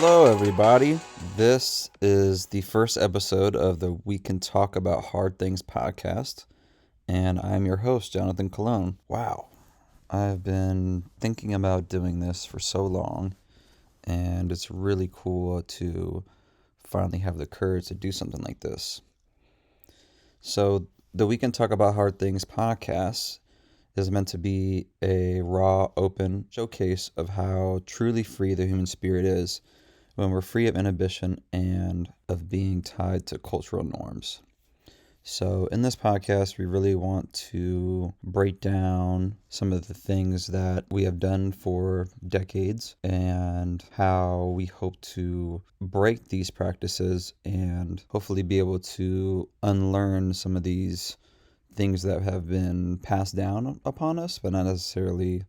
Hello, everybody. This is the first episode of the We Can Talk About Hard Things podcast, and I'm your host, Jonathan Colon. Wow, I've been thinking about doing this for so long, and it's really cool to finally have the courage to do something like this. So, the We Can Talk About Hard Things podcast is meant to be a raw, open showcase of how truly free the human spirit is when we're free of inhibition and of being tied to cultural norms. So, in this podcast, we really want to break down some of the things that we have done for decades and how we hope to break these practices and hopefully be able to unlearn some of these things that have been passed down upon us, but not necessarily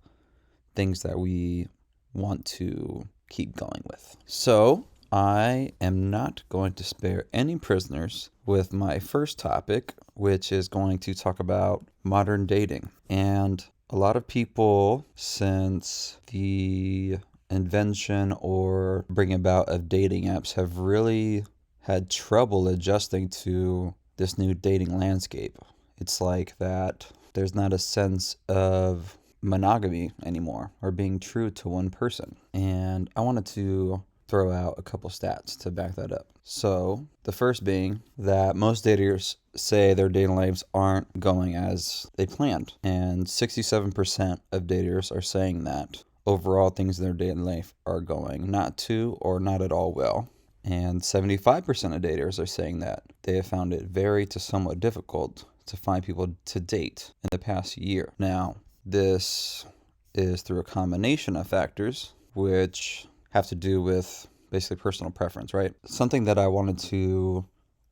things that we want to keep going with. So, I am not going to spare any prisoners with my first topic, which is going to talk about modern dating. And a lot of people, since the invention or bringing about of dating apps, have really had trouble adjusting to this new dating landscape. It's like that there's not a sense of monogamy anymore or being true to one person. And I wanted to throw out a couple stats to back that up. So the first being that most daters say their dating lives aren't going as they planned. And 67% of daters are saying that overall things in their dating life are going not too or not at all well. And 75% of daters are saying that they have found it very to somewhat difficult to find people to date in the past year. Now, this is through a combination of factors, which have to do with basically personal preference, right? Something that I wanted to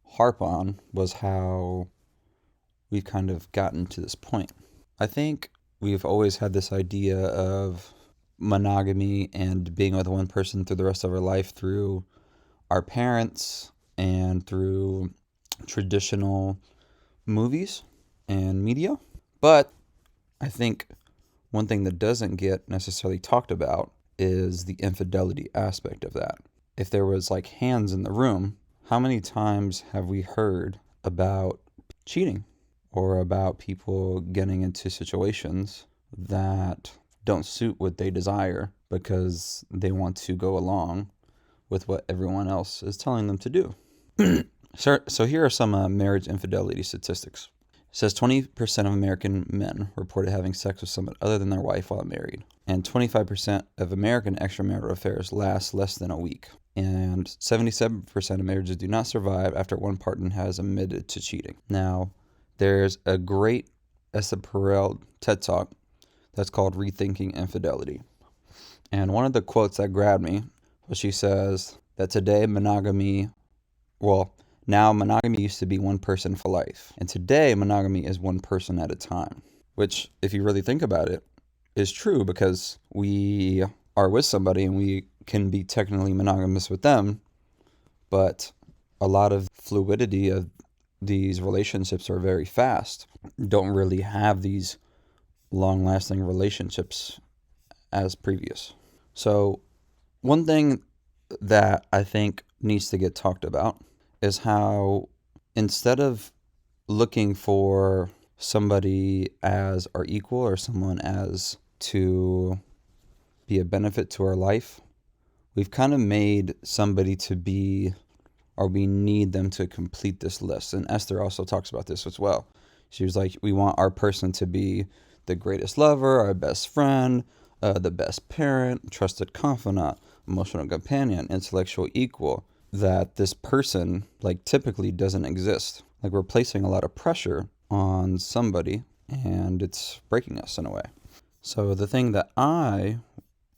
harp on was how we've kind of gotten to this point. I think we've always had this idea of monogamy and being with one person through the rest of our life through our parents and through traditional movies and media. But I think one thing that doesn't get necessarily talked about is the infidelity aspect of that. If there was like hands in the room, how many times have we heard about cheating or about people getting into situations that don't suit what they desire because they want to go along with what everyone else is telling them to do? So here are some marriage infidelity statistics. It says 20% of American men reported having sex with someone other than their wife while married. And 25% of American extramarital affairs last less than a week. And 77% of marriages do not survive after one partner has admitted to cheating. Now, there's a great Esther Perel TED Talk that's called Rethinking Infidelity. And one of the quotes that grabbed me was she says that today now monogamy used to be one person for life. And today monogamy is one person at a time. Which, if you really think about it, is true because we are with somebody and we can be technically monogamous with them. But a lot of fluidity of these relationships are very fast. Don't really have these long-lasting relationships as previous. So one thing that I think needs to get talked about is how instead of looking for somebody as our equal or someone as to be a benefit to our life, we've kind of made somebody to be, or we need them to complete this list. And Esther also talks about this as well. She was like, we want our person to be the greatest lover, our best friend, the best parent, trusted confidant, emotional companion, intellectual equal. That this person like typically doesn't exist. Like we're placing a lot of pressure on somebody and it's breaking us in a way. So the thing that I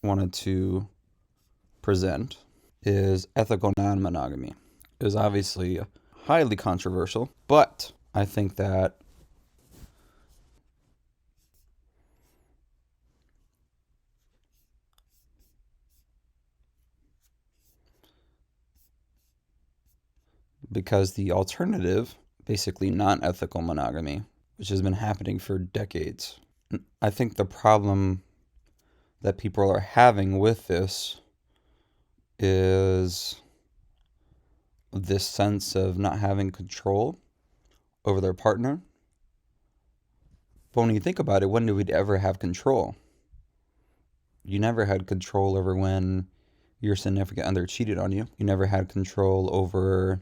wanted to present is ethical non-monogamy. It is obviously highly controversial, but I think that because the alternative, basically non-ethical monogamy, which has been happening for decades, I think the problem that people are having with this is this sense of not having control over their partner. But when you think about it, when did we ever have control? You never had control over when your significant other cheated on you. You never had control over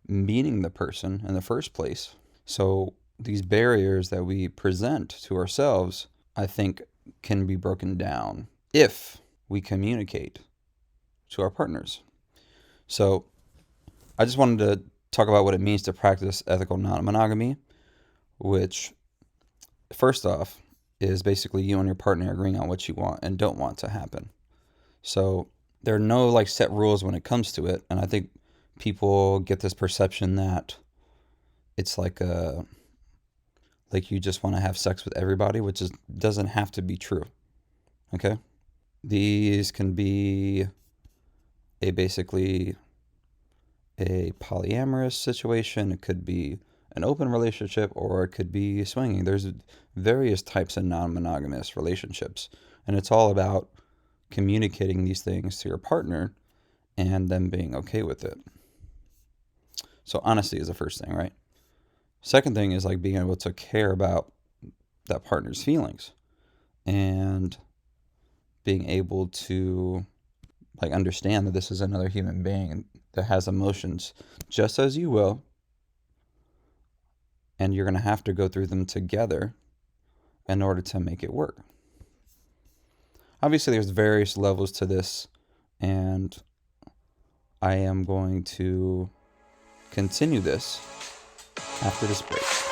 meeting the person in the first place. So these barriers that we present to ourselves, I think, can be broken down if we communicate to our partners. So I just wanted to talk about what it means to practice ethical non-monogamy, which, first off, is basically you and your partner agreeing on what you want and don't want to happen. So there are no set rules when it comes to it, and I think people get this perception that it's like you just want to have sex with everybody, which doesn't have to be true. Okay? These can be basically a polyamorous situation. It could be an open relationship, or it could be swinging. There's various types of non-monogamous relationships, and it's all about communicating these things to your partner and them being okay with it. So honesty is the first thing, right? Second thing is being able to care about that partner's feelings and being able to understand that this is another human being that has emotions just as you will, and you're going to have to go through them together in order to make it work. Obviously, there's various levels to this, and I am going to continue this after this break.